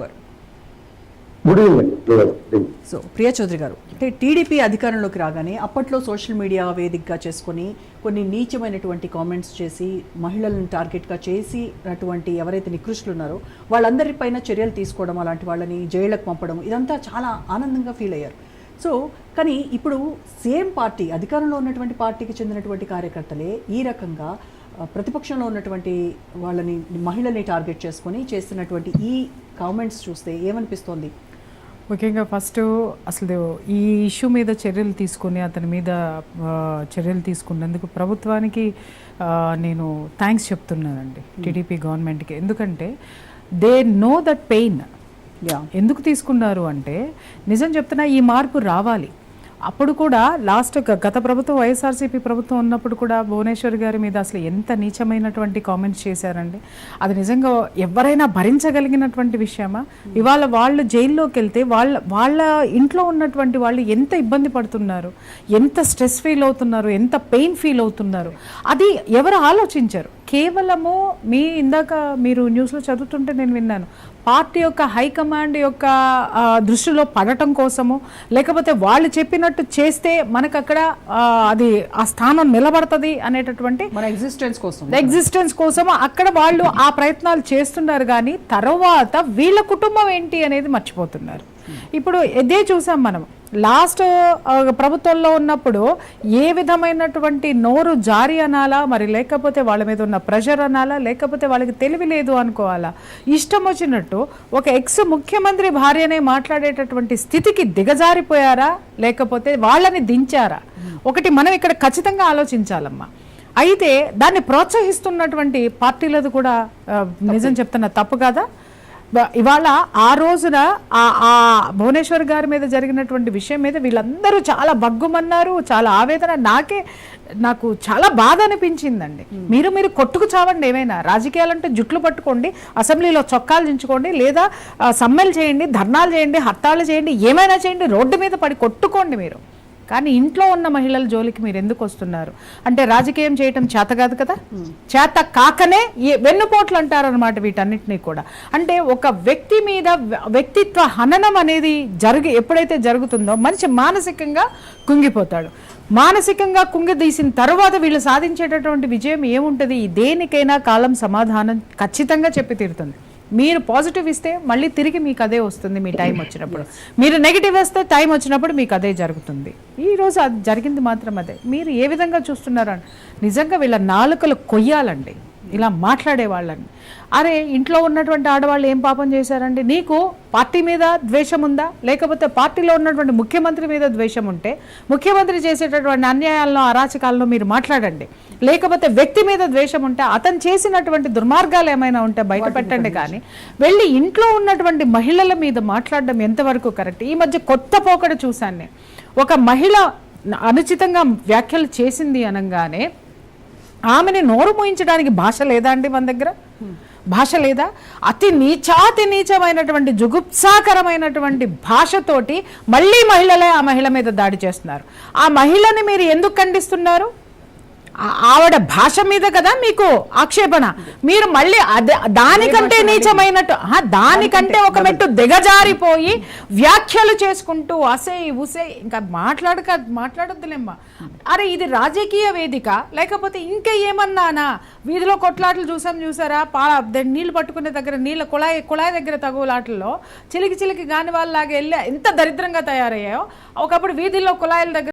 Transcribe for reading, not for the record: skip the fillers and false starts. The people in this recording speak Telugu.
గారు సో ప్రియా చౌదరి గారు అంటే టీడీపీ అధికారంలోకి రాగానే అప్పట్లో సోషల్ మీడియా వేదికగా చేసుకొని కొన్ని నీచమైనటువంటి కామెంట్స్ చేసి మహిళలను టార్గెట్గా చేసి అటువంటి ఎవరైతే నికృష్టులు ఉన్నారో వాళ్ళందరిపైన చర్యలు తీసుకోవడం, అలాంటి వాళ్ళని జైళ్ళకు పంపడం, ఇదంతా చాలా ఆనందంగా ఫీల్ అయ్యారు. సో కానీ ఇప్పుడు సేమ్ పార్టీ, అధికారంలో ఉన్నటువంటి పార్టీకి చెందినటువంటి కార్యకర్తలే ఈ రకంగా ప్రతిపక్షంలో ఉన్నటువంటి వాళ్ళని, మహిళల్ని టార్గెట్ చేసుకొని చేస్తున్నటువంటి ఈ కామెంట్స్ చూస్తే ఏమనిపిస్తోంది? ముఖ్యంగా ఫస్ట్ అసలు ఈ ఇష్యూ మీద చర్యలు తీసుకొని అతని మీద చర్యలు తీసుకున్నందుకు ప్రభుత్వానికి నేను థ్యాంక్స్ చెప్తున్నానండి, టీడీపీ గవర్నమెంట్కి. ఎందుకంటే దే నో దట్ పెయిన్. ఎందుకు తీసుకున్నారు అంటే, నిజం చెప్తున్నా, ఈ మార్పు రావాలి. అప్పుడు కూడా లాస్ట్ గత ప్రభుత్వం వైఎస్ఆర్సీపీ ప్రభుత్వం ఉన్నప్పుడు కూడా భువనేశ్వర్ గారి మీద అసలు ఎంత నీచమైనటువంటి కామెంట్స్ చేశారండి. అది నిజంగా ఎవరైనా భరించగలిగినటువంటి విషయమా? ఇవాళ వాళ్ళు జైల్లోకి వెళ్తే వాళ్ళ ఇంట్లో ఉన్నటువంటి వాళ్ళు ఎంత ఇబ్బంది పడుతున్నారు, ఎంత స్ట్రెస్ ఫీల్ అవుతున్నారు, ఎంత పెయిన్ ఫీల్ అవుతున్నారు, అది ఎవరు ఆలోచించారు? కేవలము ఇందాక మీరు న్యూస్లో చదువుతుంటే నేను విన్నాను, పార్టీ యొక్క హైకమాండ్ యొక్క దృష్టిలో పడటం కోసము, లేకపోతే వాళ్ళు చెప్పినట్టు చేస్తే మనకు అక్కడ అది ఆ స్థానం నిలబడుతుంది అనేటటువంటి మన ఎగ్జిస్టెన్స్ కోసము అక్కడ వాళ్ళు ఆ ప్రయత్నాలు చేస్తున్నారు. కానీ తర్వాత వీళ్ళ కుటుంబం ఏంటి అనేది మర్చిపోతున్నారు. ఇప్పుడు ఇదే చూసాం మనం లాస్ట్ ప్రభుత్వంలో ఉన్నప్పుడు ఏ విధమైనటువంటి నోరు జారీ అనాలా, మరి లేకపోతే వాళ్ళ మీద ఉన్న ప్రెషర్ అనాలా, లేకపోతే వాళ్ళకి తెలివి లేదు అనుకోవాలా, ఇష్టం వచ్చినట్టు ఒక ఎక్స్ ముఖ్యమంత్రి భార్యనే మాట్లాడేటటువంటి స్థితికి దిగజారిపోయారా, లేకపోతే వాళ్ళని దించారా? ఒకటి మనం ఇక్కడ ఖచ్చితంగా ఆలోచించాలమ్మా. అయితే దాన్ని ప్రోత్సహిస్తున్నటువంటి పార్టీలది కూడా నిజం చెప్తున్న తప్పు కాదా? ఇవాళ ఆ రోజున ఆ భువనేశ్వర్ గారి మీద జరిగినటువంటి విషయం మీద వీళ్ళందరూ చాలా బగ్గుమన్నారు, చాలా ఆవేదన. నాకు చాలా బాధ అనిపించిందండి. మీరు కొట్టుకు చావండి, ఏమైనా రాజకీయాలంటే జుట్లు పట్టుకోండి, అసెంబ్లీలో చొక్కాలు దించుకోండి, లేదా సమ్మెలు చేయండి, ధర్నాలు చేయండి, హర్తాలు చేయండి, ఏమైనా చేయండి, రోడ్డు మీద పడి కొట్టుకోండి మీరు. కానీ ఇంట్లో ఉన్న మహిళల జోలికి మీరు ఎందుకు వస్తున్నారు? అంటే రాజకీయం చేయటం చేత కాదు కదా, చేత కాకనే వెన్నుపోట్లు అంటారనమాట వీటన్నిటినీ కూడా. అంటే ఒక వ్యక్తి మీద వ్యక్తిత్వ హననం అనేది ఎప్పుడైతే జరుగుతుందో మనిషి మానసికంగా కుంగిపోతాడు. మానసికంగా కుంగదీసిన తర్వాత వీళ్ళు సాధించేటటువంటి విజయం ఏముంటుంది? దేనికైనా కాలం సమాధానం ఖచ్చితంగా చెప్పి తీరుతుంది. మీరు పాజిటివ్ ఇస్తే మళ్ళీ తిరిగి మీకు అదే వస్తుంది మీ టైం వచ్చినప్పుడు. మీరు నెగిటివ్ వేస్తే టైం వచ్చినప్పుడు మీకు అదే జరుగుతుంది. ఈరోజు అది జరిగింది మాత్రం అదే. మీరు ఏ విధంగా చూస్తున్నారు? నిజంగా వీళ్ళ నాలుకలు కొయ్యాలండి ఇలా మాట్లాడే వాళ్ళని. అరే, ఇంట్లో ఉన్నటువంటి ఆడవాళ్ళు ఏం పాపం చేశారండి? నీకు పార్టీ మీద ద్వేషం ఉందా, లేకపోతే పార్టీలో ఉన్నటువంటి ముఖ్యమంత్రి మీద ద్వేషం ఉంటే ముఖ్యమంత్రి చేసేటటువంటి అన్యాయాలను, అరాచకాలను మీరు మాట్లాడండి. లేకపోతే వ్యక్తి మీద ద్వేషం ఉంటే అతను చేసినటువంటి దుర్మార్గాలు ఏమైనా ఉంటే బయట పెట్టండి. కానీ వెళ్ళి ఇంట్లో ఉన్నటువంటి మహిళల మీద మాట్లాడడం ఎంతవరకు కరెక్ట్? ఈ మధ్య కొత్త పోకడ చూశాను నేను. ఒక మహిళ అనుచితంగా వ్యాఖ్యలు చేసింది అనగానే ఆమెని నోరు మూయించడానికి భాష లేదా అండి మన దగ్గర? భాష లేదా? అతి నీచమైనటువంటి జుగుప్సాకరమైనటువంటి భాషతోటి మళ్ళీ మహిళలే ఆ మహిళ మీద దాడి చేస్తున్నారు. ఆ మహిళని మీరు ఎందుకు ఖండిస్తున్నారు? ఆవిడ భాష మీద కదా మీకు ఆక్షేపణ. మీరు మళ్ళీ దానికంటే నీచమైనట్టు, దానికంటే ఒక మెట్టు దిగజారిపోయి వ్యాఖ్యలు చేసుకుంటూ ఉసే ఇంకా మాట్లాడొద్దులేమ్మా. అరే, ఇది రాజకీయ వేదిక, లేకపోతే ఇంకా ఏమన్నానా? వీధిలో కొట్లాటలు చూసారా? నీళ్లు పట్టుకునే దగ్గర కుళాయి దగ్గర తగులాటల్లో చిలికి గాని వాళ్ళలాగా వెళ్ళి ఎంత దరిద్రంగా తయారయ్యాయో. ఒకప్పుడు వీధిలో కుళాయిల దగ్గర